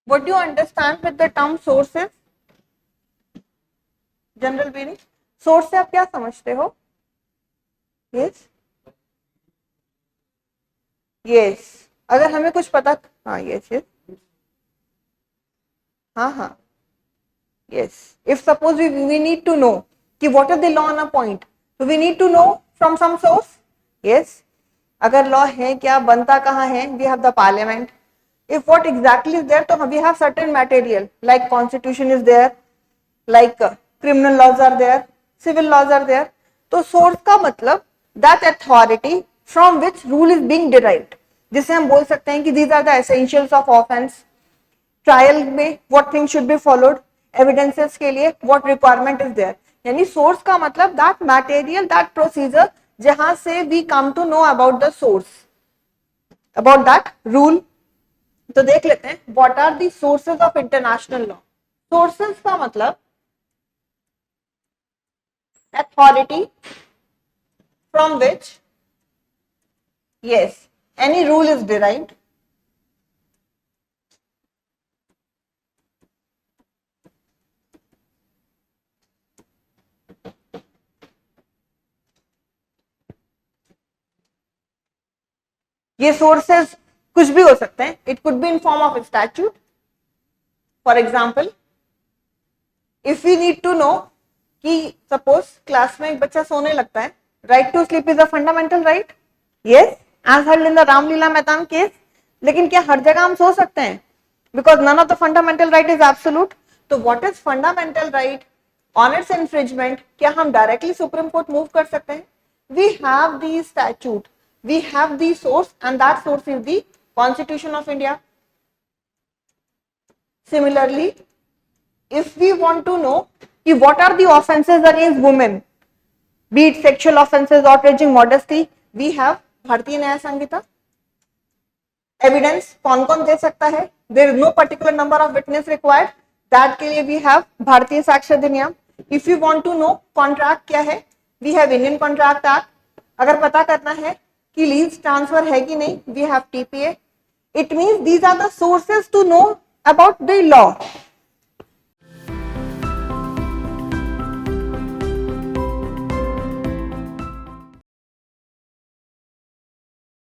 What do you understand with the term sources? General meaning source से आप क्या समझते हो? यस यस, अगर हमें कुछ पता, हाँ यस यस, हाँ हाँ yes, if suppose we need to know कि what is the law on a point, तो we need to know from some source. Yes, अगर लॉ है क्या, बनता कहाँ है, we have the parliament. if what exactly is there, तो we have certain material like constitution is there, like criminal laws are there, civil laws are there. तो source का मतलब that authority from which rule is being derived, जिसे हम बोल सकते हैं कि these are the essentials of offense. Trial में what things should be followed, evidences के लिए what requirement is there. यानी source का मतलब that material, that procedure जहां से we come to know about the source, about that rule. तो देख लेते हैं what are the sources of international law. Sources का मतलब authority from which yes any rule is derived. ये सोर्सेज कुछ भी हो सकते हैं. It could be in form of statute. For example, if we need to know कि suppose class में एक बच्चा सोने लगता है, right to sleep is a fundamental right. Yes, as held in the Ramlila Maidan case. लेकिन क्या हर जगह हम सो सकते हैं? Because none of the fundamental right is absolute. तो what is fundamental right, on its infringement क्या हम डायरेक्टली सुप्रीम कोर्ट मूव कर सकते हैं? We have the statute, we have the source and that source is the Constitution of India. Similarly, if we want to know what are the offenses against women, be it sexual offenses, outraging modesty, we have भारतीय न्याय संहिता. Evidence कौन कौन दे सकता है? There is no particular number of witness required, that के लिए we have Bharatiya Sakshya Adhiniyam. If you want to know contract क्या है, we have Indian contract act. अगर पता करना है कि लीज ट्रांसफर है कि नहीं, we have TPA. It means these are the sources to know about the law.